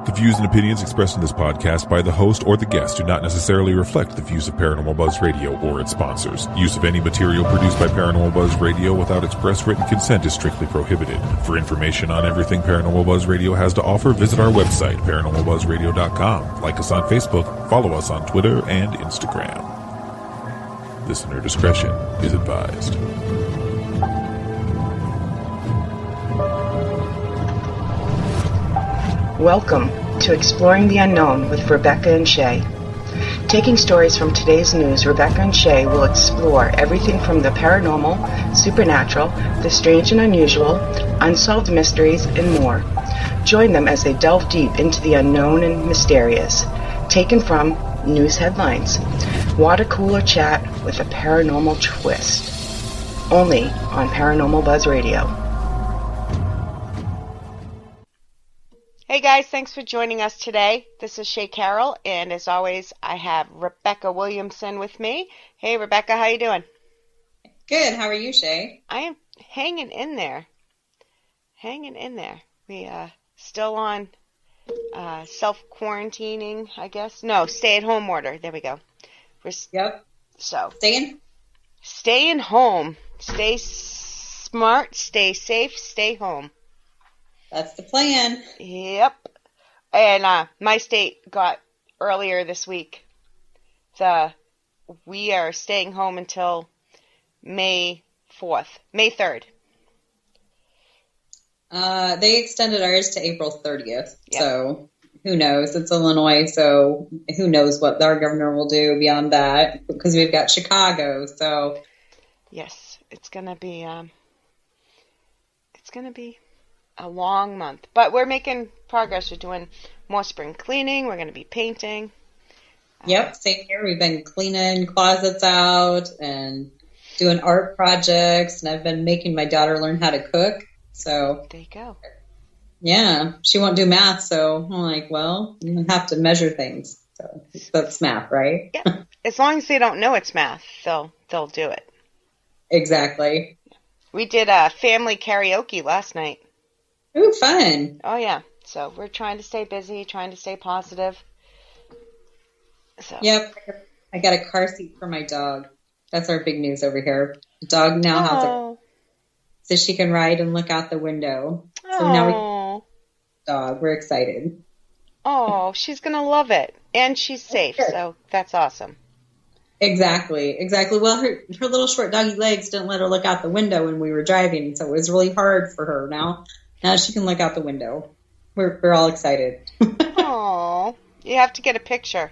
The views and opinions expressed in this podcast by the host or the guest do not necessarily reflect the views of Paranormal Buzz Radio or its sponsors. Use of any material produced by Paranormal Buzz Radio without express written consent is strictly prohibited. For information on everything Paranormal Buzz Radio has to offer, visit our website, paranormalbuzzradio.com. Like us on Facebook, follow us on Twitter and Instagram. Listener discretion is advised. Welcome to Exploring the Unknown with Rebecca and Shay. Taking stories from today's news, Rebecca and Shay will explore everything from the paranormal, supernatural, the strange and unusual, unsolved mysteries, and more. Join them as they delve deep into the unknown and mysterious, taken from news headlines. Water cooler chat with a paranormal twist. Only on Paranormal Buzz Radio. Hey guys, thanks for joining us today. This is Shay Carroll, and as always, I have Rebecca Williamson with me. Hey Rebecca, how you doing? Good, how are you, Shay? I am hanging in there. We still on self-quarantining, I guess. No, stay-at-home order. There we go. Yep. So staying home. Stay smart, stay safe, stay home. That's the plan. Yep. And my state got earlier this week. We are staying home until May 3rd. They extended ours to April 30th. Yep. So who knows? It's Illinois, so who knows what our governor will do beyond that, because we've got Chicago. So yes, it's gonna be a long month, but we're making progress. We're doing more spring cleaning. We're going to be painting. Yep, same here. We've been cleaning closets out and doing art projects, and I've been making my daughter learn how to cook. So there you go. Yeah, she won't do math, so I'm like, well, you have to measure things. So that's math, right? Yeah. As long as they don't know it's math, they'll do it. Exactly. We did a family karaoke last night. Ooh, fun. Oh, yeah. So we're trying to stay busy, trying to stay positive. So. Yep. I got a car seat for my dog. That's our big news over here. The dog now has so she can ride and look out the window. So now we have a dog. We're excited. Oh, she's going to love it. And she's safe, so that's awesome. Exactly. Well, her little short doggy legs didn't let her look out the window when we were driving, so it was really hard for her. Now she can look out the window. We're all excited. Oh, you have to get a picture.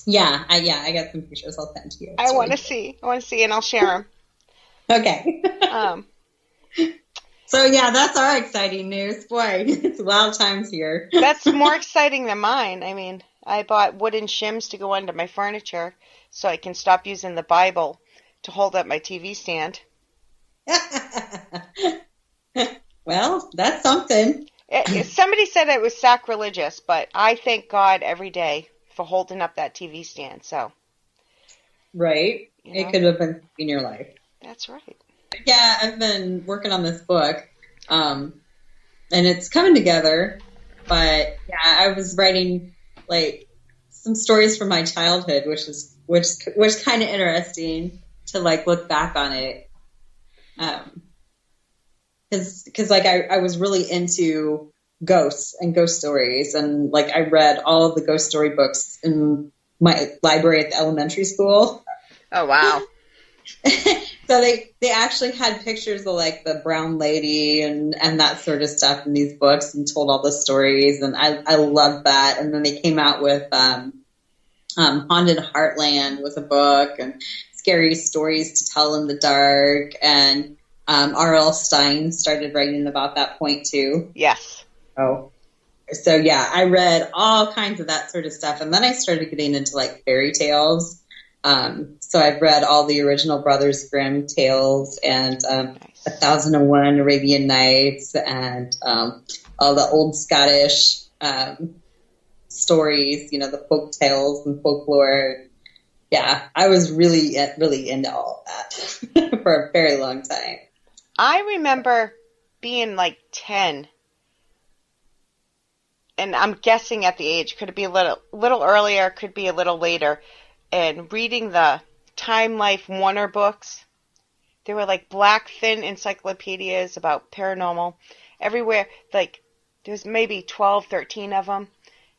Yeah, I got some pictures. I'll send to you. I want to see, and I'll share them. Okay. So yeah, that's our exciting news. Boy, it's wild times here. That's more exciting than mine. I mean, I bought wooden shims to go under my furniture so I can stop using the Bible to hold up my TV stand. Well, that's something. Somebody said it was sacrilegious, but I thank God every day for holding up that TV stand. So, right, it could have been in your life. That's right. Yeah, I've been working on this book, and it's coming together. But yeah, I was writing like some stories from my childhood, which kind of interesting to like look back on it. Because like I was really into ghosts and ghost stories, and like I read all of the ghost story books in my library at the elementary school. Oh wow. So they actually had pictures of like the brown lady and that sort of stuff in these books, and told all the stories, and I loved that. And then they came out with Haunted Heartland was a book, and Scary Stories to Tell in the Dark, and R.L. Stein started writing about that point too. Yes. So yeah, I read all kinds of that sort of stuff, and then I started getting into like fairy tales. So I've read all the original Brothers Grimm tales, and 1001 Arabian Nights, and all the old Scottish stories, you know, the folk tales and folklore. Yeah, I was really into all of that for a very long time. I remember being like 10 and I'm guessing at the age, could it be a little earlier, could be a little later, and reading the Time Life Warner books. They were like black, thin encyclopedias about paranormal everywhere. Like, there's maybe 12, 13 of them,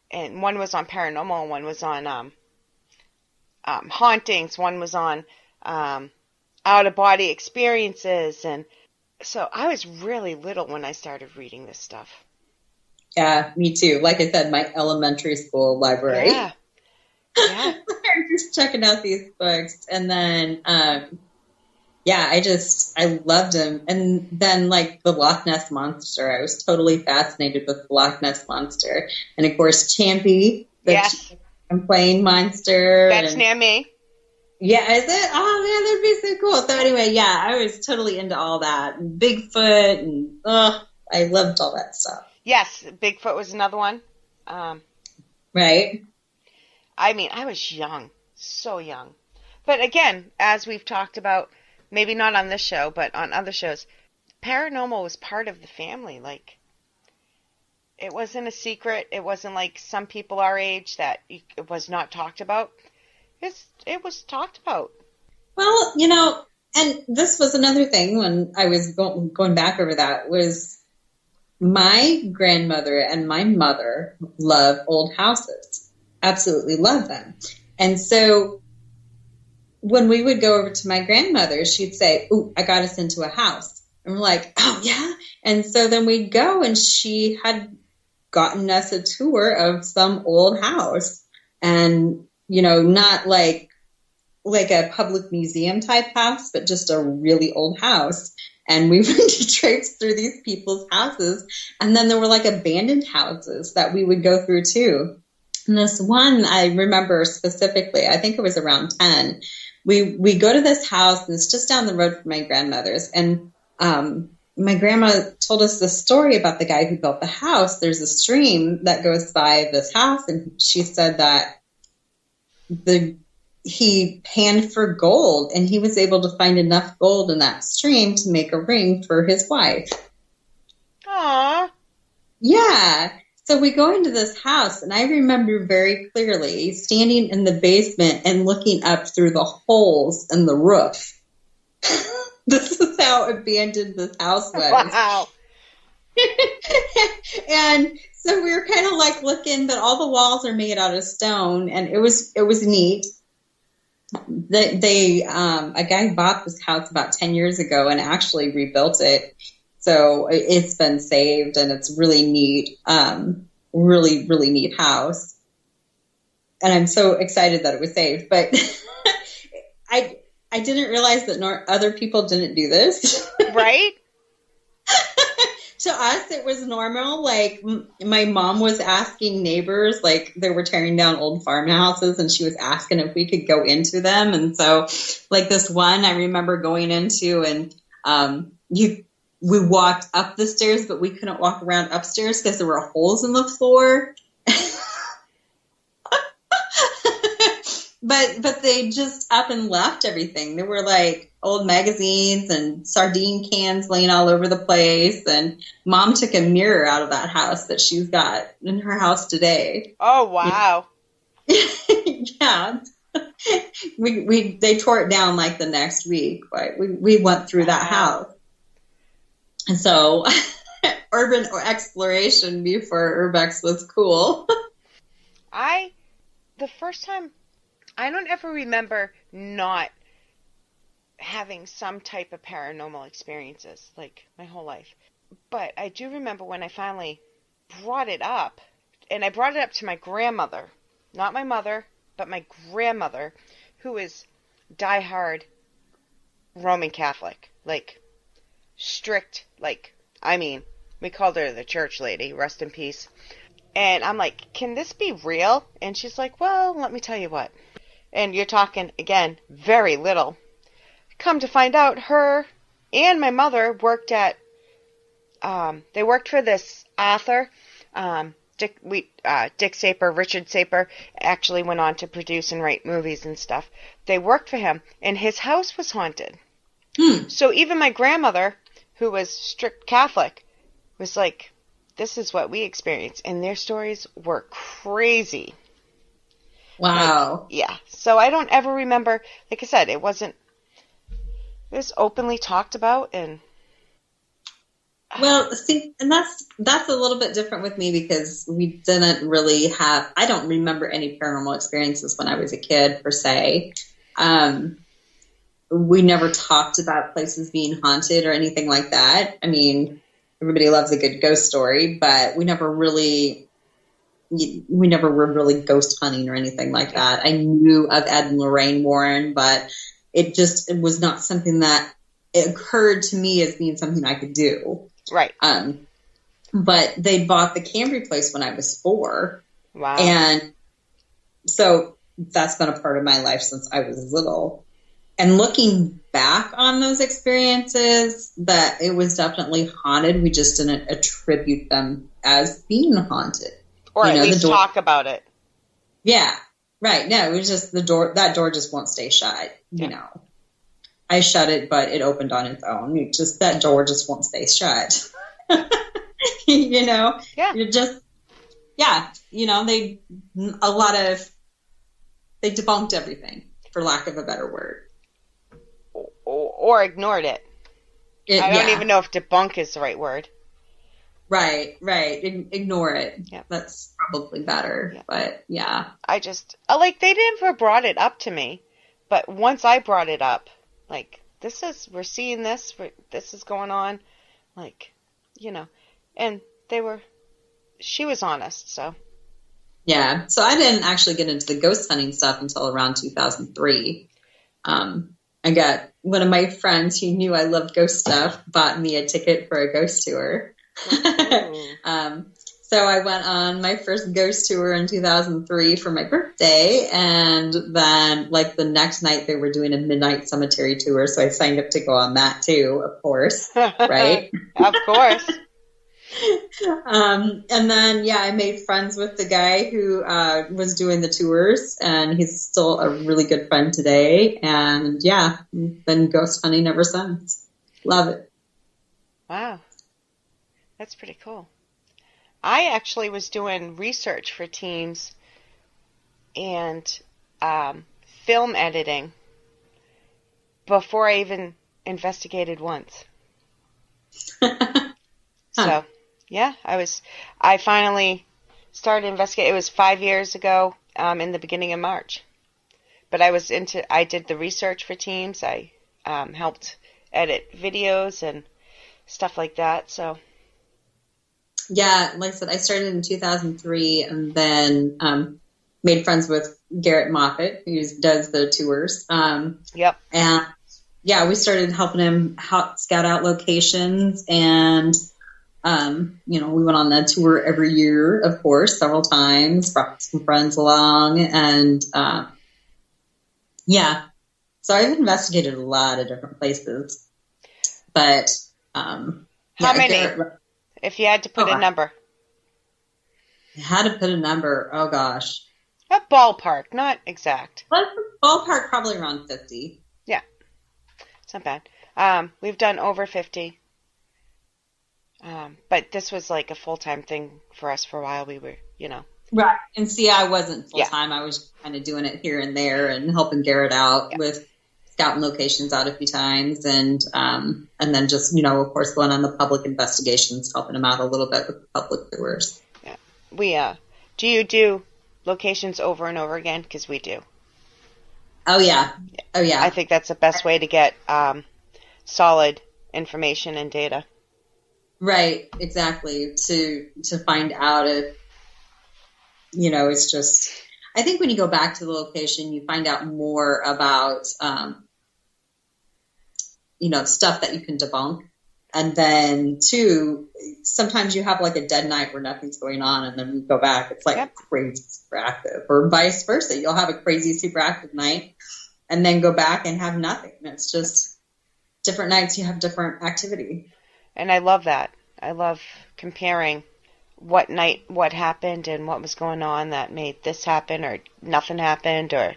and one was on paranormal, and one was on hauntings, one was on out-of-body experiences, and so I was really little when I started reading this stuff. Yeah, me too. Like I said, my elementary school library. Yeah. Yeah. I'm just checking out these books. And then, I loved them. And then, like, the Loch Ness Monster. I was totally fascinated with the Loch Ness Monster. And, of course, Champy, the Champlain Monster. That's near me. Yeah, is it? Oh, man, that'd be so cool. So, anyway, yeah, I was totally into all that. And Bigfoot, and, I loved all that stuff. Yes, Bigfoot was another one. Right. I mean, I was young, so young. But again, as we've talked about, maybe not on this show, but on other shows, paranormal was part of the family. Like, it wasn't a secret. It wasn't like some people our age that it was not talked about. It was talked about. Well, and this was another thing when I was going back over that was my grandmother and my mother love old houses. Absolutely love them. And so when we would go over to my grandmother, she'd say, "Ooh, I got us into a house." And we're like, "Oh, yeah?" And so then we'd go, and she had gotten us a tour of some old house. And, not like a public museum type house, but just a really old house. And we went to traipse through these people's houses. And then there were like abandoned houses that we would go through too. And this one I remember specifically, I think it was around 10. We go to this house, and it's just down the road from my grandmother's. And my grandma told us the story about the guy who built the house. There's a stream that goes by this house, and she said that he panned for gold, and he was able to find enough gold in that stream to make a ring for his wife. Aww. Yeah. So we go into this house, and I remember very clearly standing in the basement and looking up through the holes in the roof. This is how abandoned this house was. Wow. And so we were kind of like looking, but all the walls are made out of stone, and it was neat. A guy bought this house about 10 years ago and actually rebuilt it. So it's been saved, and it's really neat. Really, really neat house. And I'm so excited that it was saved. But I didn't realize that other people didn't do this. Right? To us, it was normal. Like, my mom was asking neighbors, like, they were tearing down old farmhouses, and she was asking if we could go into them. And so, like, this one I remember going into, and we walked up the stairs, but we couldn't walk around upstairs because there were holes in the floor. But they just up and left everything. There were like old magazines and sardine cans laying all over the place. And Mom took a mirror out of that house that she's got in her house today. Oh, wow. Yeah. They tore it down like the next week. Right? We went through that house. And so urban exploration before Urbex was cool. The first time, I don't ever remember not having some type of paranormal experiences, like, my whole life. But I do remember when I finally brought it up, and I brought it up to my grandmother, not my mother, but my grandmother, who is diehard Roman Catholic, like, strict, like, I mean, we called her the church lady, rest in peace. And I'm like, can this be real? And she's like, well, let me tell you what. And you're talking, again, very little. Come to find out, her and my mother worked at, they worked for this author, Dick Saper, Richard Saper, actually went on to produce and write movies and stuff. They worked for him, and his house was haunted. So even my grandmother, who was strict Catholic, was like, this is what we experienced. And their stories were crazy. Wow. Yeah. So I don't ever remember, like I said, it was openly talked about. And well, see, and that's a little bit different with me because we didn't really I don't remember any paranormal experiences when I was a kid per se. We never talked about places being haunted or anything like that. I mean, everybody loves a good ghost story, but we never were really ghost hunting or anything like that. I knew of Ed and Lorraine Warren, but it was not something that it occurred to me as being something I could do. Right. But they bought the Cambry place when I was 4. Wow. And so that's been a part of my life since I was little. And looking back on those experiences, that it was definitely haunted. We just didn't attribute them as being haunted. Or at least talk about it. Yeah. Right. No, it was just that door just won't stay shut. Yeah. You know, I shut it, but it opened on its own. That door just won't stay shut. You know? Yeah. You're just, yeah. You know, they debunked everything, for lack of a better word. Or ignored it. I don't even know if debunk is the right word. Right. Ignore it. Yeah. That's probably better. Yeah. But yeah. I they never brought it up to me, but once I brought it up, like, we're seeing this, this is going on, like, you know, and she was honest, so. Yeah. So I didn't actually get into the ghost hunting stuff until around 2003. I got one of my friends who knew I loved ghost stuff, bought me a ticket for a ghost tour. So I went on my first ghost tour in 2003 for my birthday, and then like the next night they were doing a midnight cemetery tour, so I signed up to go on that too, of course, right? Of course. And then I made friends with the guy who was doing the tours, and he's still a really good friend today, and been ghost hunting ever since. Love it. Wow. That's pretty cool. I actually was doing research for teams and film editing before I even investigated once. So, yeah, I finally started investigating. It was 5 years ago in the beginning of March. But I did the research for teams. I helped edit videos and stuff like that, so. Yeah, like I said, I started in 2003 and then made friends with Garrett Moffat, who does the tours. Yep. And we started helping him scout out locations, and we went on that tour every year, of course, several times, brought some friends along, and so I've investigated a lot of different places. But how many? If you had to put a number. I had to put a number. Oh, gosh. A ballpark, not exact. Ballpark, probably around 50. Yeah. It's not bad. We've done over 50. But this was like a full-time thing for us for a while. We were, Right. And see, I wasn't full-time. I was kind of doing it here and there and helping Garrett out with scouting locations out a few times, and then just, of course, going on the public investigations, helping him out a little bit with public tours. Yeah. Do you do locations over and over again? Because we do. Oh, yeah. I think that's the best way to get solid information and data. Right, exactly. To find out if, it's just, I think when you go back to the location, you find out more about, stuff that you can debunk. And then, two, sometimes you have like a dead night where nothing's going on, and then you go back, it's like crazy super active. Or vice versa. You'll have a crazy super active night and then go back and have nothing. It's just different nights you have different activity. And I love that. I love comparing what night what happened and what was going on that made this happen or nothing happened, or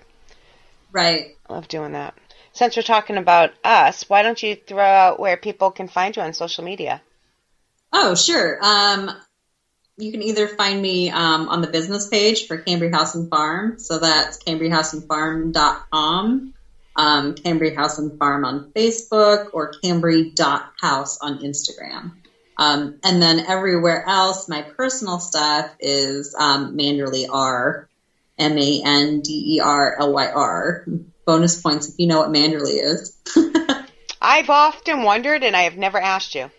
right. I love doing that. Since we're talking about us, why don't you throw out where people can find you on social media? Oh, sure. You can either find me on the business page for Cambria House and Farm. So that's CambriaHouseandFarm.com, Cambria House and Farm on Facebook, or Cambria.house on Instagram. And then everywhere else, my personal stuff is Manderly R, MANDERLYR. Bonus points if you know what Manderly is. I've often wondered, and I have never asked you.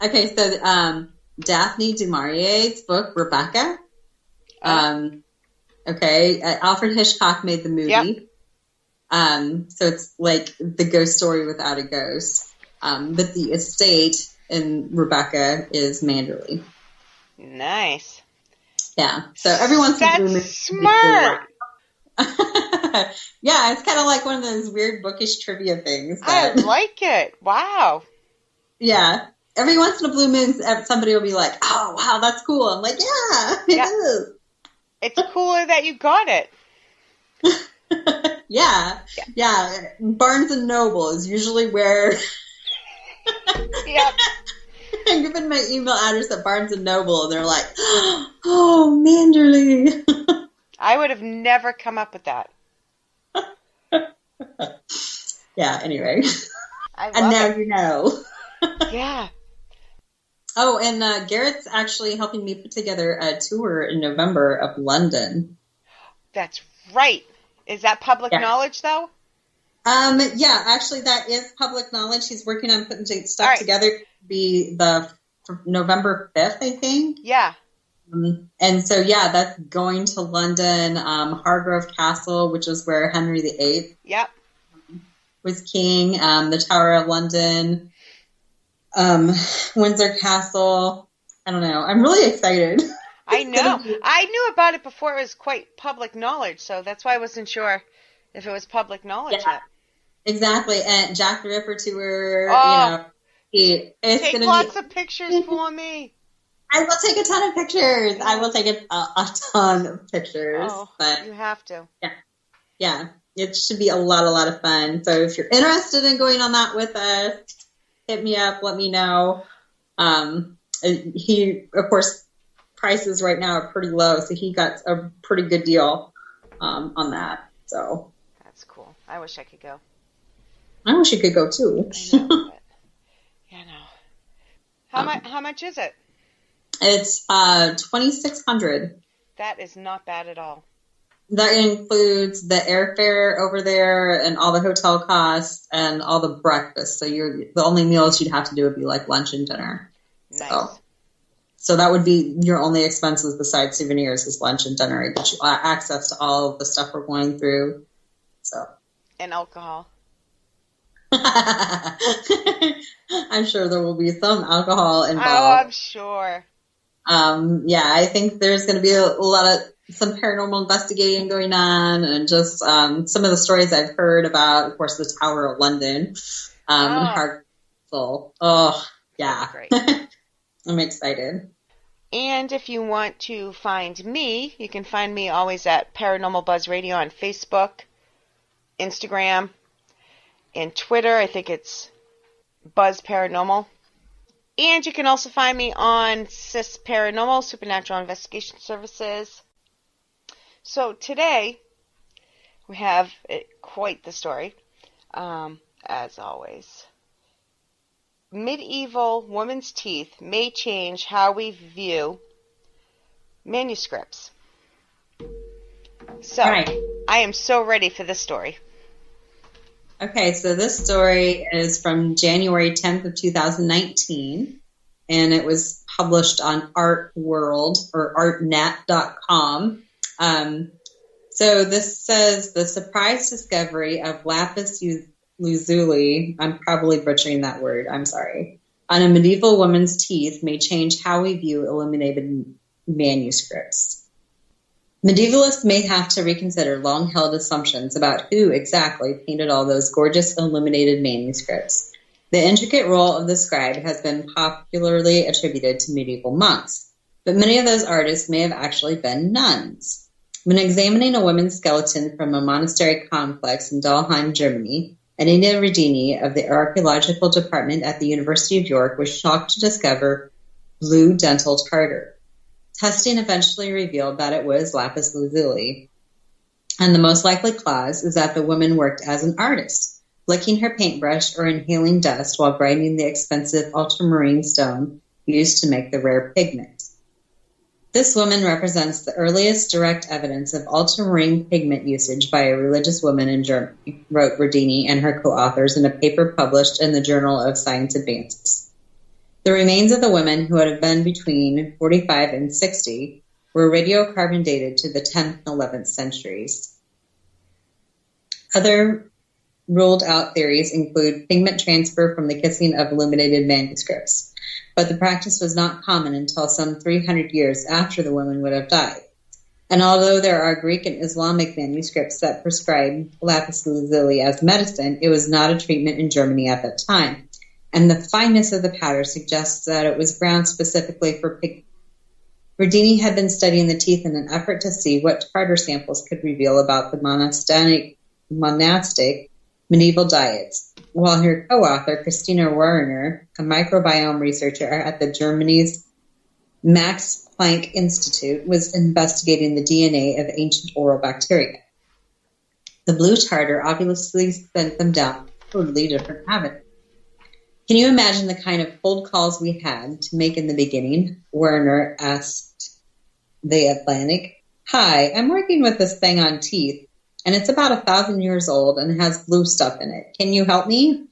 Okay, so Daphne du Maurier's book, Rebecca. Alfred Hitchcock made the movie. Yep. So it's like the ghost story without a ghost. But the estate in Rebecca is Manderly. Nice. Yeah. So every once in a blue moon. That's smart. Yeah, it's kind of like one of those weird bookish trivia things. I like it. Wow. Yeah. Every once in a blue moon, somebody will be like, "Oh, wow, that's cool." I'm like, "Yeah, it is." It's cooler that you got it. Yeah. Barnes and Noble is usually where. Yep. I'm giving my email address at Barnes and Noble, and they're like, "Oh, Manderly." I would have never come up with that. Yeah. Anyway, And now you know. Yeah. Oh, and Garrett's actually helping me put together a tour in November of London. That's right. Is that public knowledge, though? Yeah, actually, that is public knowledge. He's working on putting stuff together. It'll be the November 5th, I think. Yeah. And so, yeah, that's going to London, Hargrove Castle, which is where Henry VIII was king, the Tower of London, Windsor Castle. I don't know. I'm really excited. I know. I knew about it before it was quite public knowledge, so that's why I wasn't sure if it was public knowledge yet. Exactly. And Jack the Ripper tour, take lots of pictures for me. I will take a ton of pictures. I will take a ton of pictures. Oh, but you have to. Yeah. It should be a lot of fun. So if you're interested in going on that with us, hit me up. Let me know. He, of course, prices right now are pretty low, so he got a pretty good deal on that. So that's cool. I wish I could go. I wish you could go too. I know, but, How much is it? It's $2,600. That is not bad at all. That includes the airfare over there and all the hotel costs and all the breakfast. So the only meals you'd have to do would be like lunch and dinner. Nice. So that would be your only expenses besides souvenirs is lunch and dinner. It gives you access to all of the stuff we're going through. So. And alcohol. I'm sure there will be some alcohol involved. Oh, I'm sure. I think there's going to be some paranormal investigating going on, and just some of the stories I've heard about, of course, the Tower of London, and Hartlepool. Oh, yeah. Great. I'm excited. And if you want to find me, you can find me always at Paranormal Buzz Radio on Facebook, Instagram, and Twitter. I think it's Buzz Paranormal. And you can also find me on SIS Paranormal, Supernatural Investigation Services. So today, we have quite the story, as always. Medieval woman's teeth may change how we view manuscripts. So, I am so ready for this story. Okay, so this story is from January 10th of 2019, and it was published on Art World or artnet.com. So this says the surprise discovery of Lapis Lazuli, I'm probably butchering that word, I'm sorry, on a medieval woman's teeth may change how we view illuminated manuscripts. Medievalists may have to reconsider long-held assumptions about who exactly painted all those gorgeous illuminated manuscripts. The intricate role of the scribe has been popularly attributed to medieval monks, but many of those artists may have actually been nuns. When examining a woman's skeleton from a monastery complex in Dalheim, Germany, Anita Regini of the Archaeological Department at the University of York was shocked to discover blue dental tartar. Testing eventually revealed that it was lapis lazuli, and the most likely cause is that the woman worked as an artist, licking her paintbrush or inhaling dust while grinding the expensive ultramarine stone used to make the rare pigment. This woman represents the earliest direct evidence of ultramarine pigment usage by a religious woman in Germany, wrote Rodini and her co-authors in a paper published in the Journal of Science Advances. The remains of the women, who would have been between 45 and 60, were radiocarbon dated to the 10th and 11th centuries. Other ruled out theories include pigment transfer from the kissing of illuminated manuscripts, but the practice was not common until some 300 years after the woman would have died. And although there are Greek and Islamic manuscripts that prescribe lapis lazuli as medicine, it was not a treatment in Germany at that time. And the fineness of the powder suggests that it was ground specifically for pigment. Rodini had been studying the teeth in an effort to see what tartar samples could reveal about the monastic medieval diets, while her co-author, Christina Werner, a microbiome researcher at the Germany's Max Planck Institute, was investigating the DNA of ancient oral bacteria. The blue tartar obviously sent them down a totally different avenue. Can you imagine the kind of cold calls we had to make in the beginning? Werner asked The Atlantic. Hi, I'm working with this thing on teeth, and it's about 1,000 years old and has blue stuff in it. Can you help me?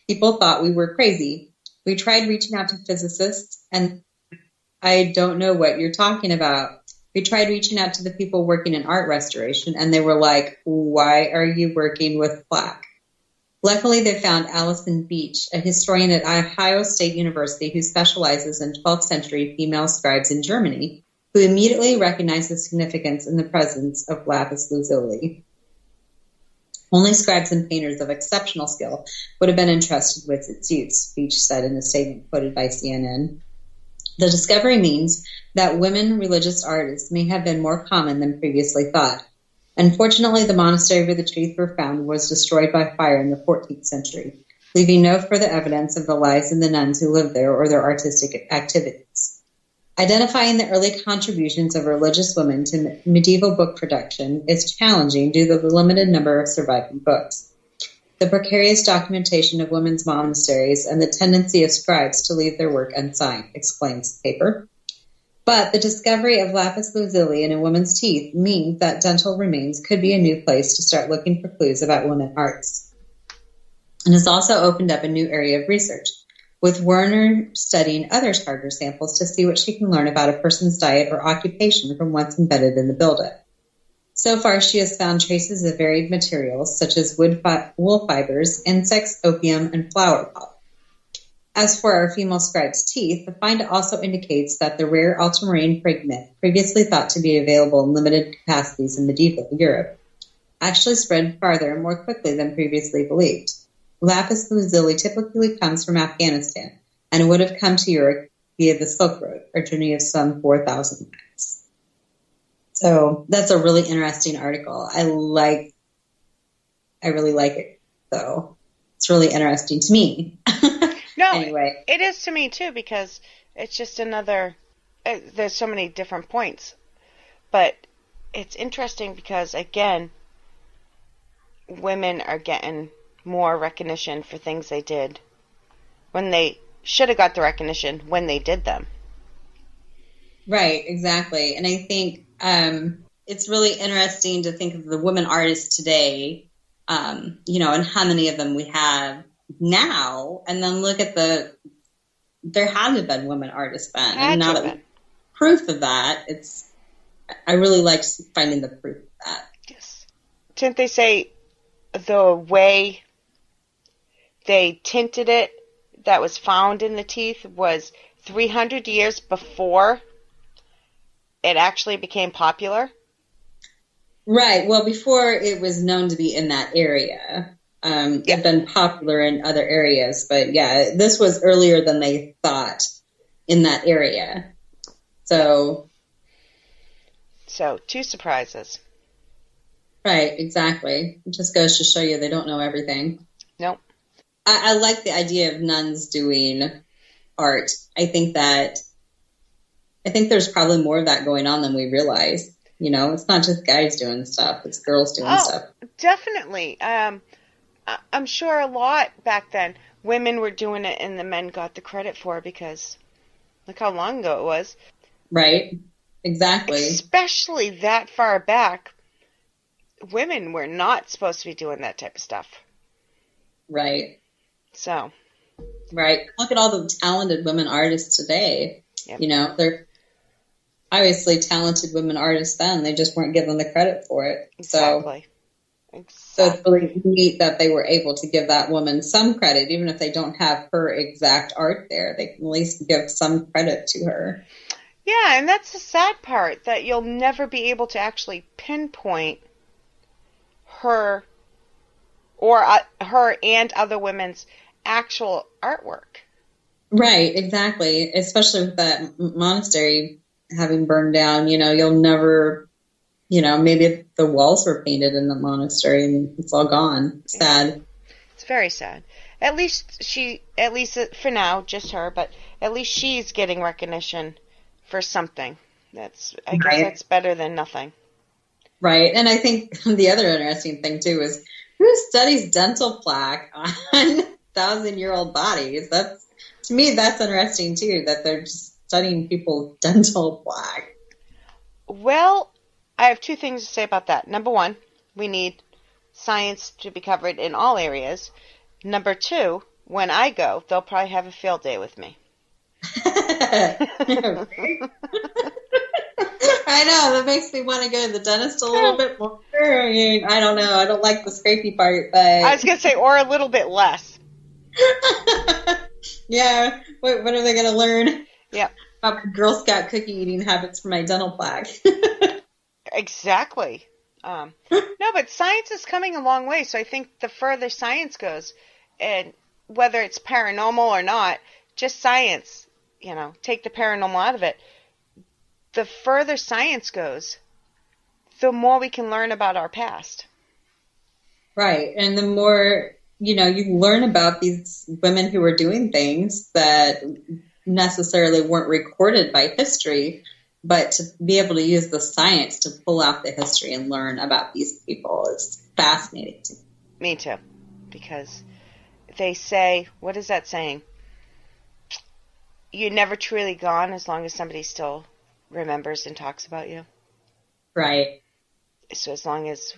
People thought we were crazy. We tried reaching out to physicists, and I don't know what you're talking about. We tried reaching out to the people working in art restoration, and they were like, why are you working with plaque? Luckily, they found Allison Beach, a historian at Ohio State University who specializes in 12th century female scribes in Germany, who immediately recognized the significance in the presence of lapis lazuli. Only scribes and painters of exceptional skill would have been entrusted with its use, Beach said in a statement quoted by CNN. The discovery means that women religious artists may have been more common than previously thought. Unfortunately, the monastery where the teeth were found was destroyed by fire in the 14th century, leaving no further evidence of the lives of the nuns who lived there or their artistic activities. Identifying the early contributions of religious women to medieval book production is challenging due to the limited number of surviving books, the precarious documentation of women's monasteries, and the tendency of scribes to leave their work unsigned, explains the paper. But the discovery of lapis lazuli in a woman's teeth means that dental remains could be a new place to start looking for clues about women arts. And has also opened up a new area of research, with Werner studying other tartar samples to see what she can learn about a person's diet or occupation from what's embedded in the buildup. So far, she has found traces of varied materials such as wool fibers, insects, opium, and flower pollen. As for our female scribe's teeth, the find also indicates that the rare ultramarine pigment, previously thought to be available in limited capacities in medieval Europe, actually spread farther and more quickly than previously believed. Lapis lazuli typically comes from Afghanistan and would have come to Europe via the Silk Road, a journey of some 4,000 miles. So that's a really interesting article. I really like it, though. It's really interesting to me. No, anyway. It is to me too, because it's just another, there's so many different points. But it's interesting because, again, women are getting more recognition for things they did when they should have got the recognition when they did them. Right, exactly. And I think it's really interesting to think of the women artists today, and how many of them we have now, and then look at there hadn't been women artists then, and now that proof of that, I really like finding the proof of that. Yes. Didn't they say the way they tinted it that was found in the teeth was 300 years before it actually became popular? Right. Well, before it was known to be in that area. It had been popular in other areas, but yeah, this was earlier than they thought in that area. So 2 surprises. Right, exactly. It just goes to show you they don't know everything. Nope. I like the idea of nuns doing art. I think that I think there's probably more of that going on than we realize. You know, it's not just guys doing stuff; it's girls doing stuff. Definitely. I'm sure a lot back then women were doing it, and the men got the credit for it because look how long ago it was. Right. Exactly. Especially that far back, women were not supposed to be doing that type of stuff. Right. So. Right. Look at all the talented women artists today. Yep. You know, they're obviously talented women artists then. They just weren't given the credit for it. Exactly. So it's really neat that they were able to give that woman some credit, even if they don't have her exact art there. They can at least give some credit to her. Yeah, and that's the sad part, that you'll never be able to actually pinpoint her or her and other women's actual artwork. Right, exactly. Especially with that monastery having burned down, you know, you'll never, you know, maybe the walls were painted in the monastery and it's all gone. Sad. It's very sad. At least for now, just her, but at least she's getting recognition for something. I guess that's better than nothing. Right. And I think the other interesting thing too is who studies dental plaque on 1,000-year-old bodies? To me, that's interesting too, that they're just studying people's dental plaque. Well, I have two things to say about that. Number one, we need science to be covered in all areas. Number two, when I go, they'll probably have a field day with me. I know, that makes me want to go to the dentist a little bit more. I don't know, I don't like the scrapey part, but... I was going to say, or a little bit less. Yeah, what are they going to learn? Yeah. About Girl Scout cookie eating habits for my dental plaque. Exactly. No, but science is coming a long way, so I think the further science goes, and whether it's paranormal or not, just science, you know, take the paranormal out of it, the further science goes, the more we can learn about our past. Right, and the more, you know, you learn about these women who were doing things that necessarily weren't recorded by history, but to be able to use the science to pull out the history and learn about these people is fascinating to me. Me too, because they say, what is that saying? You're never truly gone as long as somebody still remembers and talks about you. Right. So as long as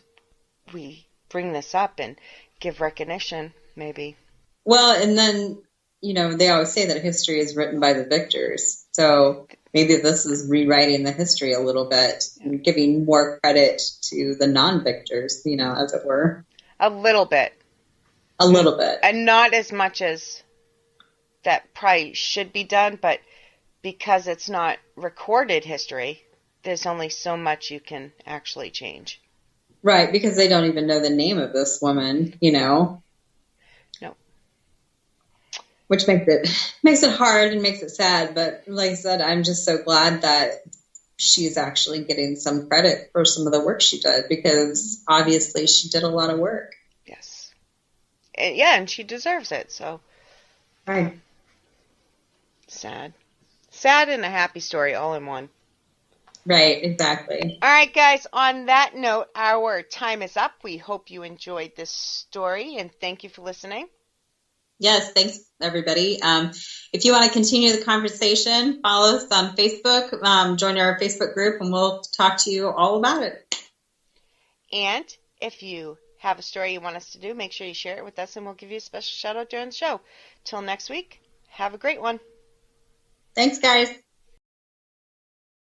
we bring this up and give recognition, maybe. Well, and then, you know, they always say that history is written by the victors. So maybe this is rewriting the history a little bit and giving more credit to the non-victors, you know, as it were. A little bit. A little bit. And not as much as that probably should be done, but because it's not recorded history, there's only so much you can actually change. Right, because they don't even know the name of this woman, you know. No. Which makes it hard and makes it sad, but like I said, I'm just so glad that she's actually getting some credit for some of the work she did, because obviously she did a lot of work. Yes. And she deserves it, so. Right. Sad. Sad and a happy story all in one. Right, exactly. All right, guys, on that note, our time is up. We hope you enjoyed this story, and thank you for listening. Yes, thanks, everybody. If you want to continue the conversation, follow us on Facebook, join our Facebook group, and we'll talk to you all about it. And if you have a story you want us to do, make sure you share it with us, and we'll give you a special shout-out during the show. Till next week, have a great one. Thanks, guys.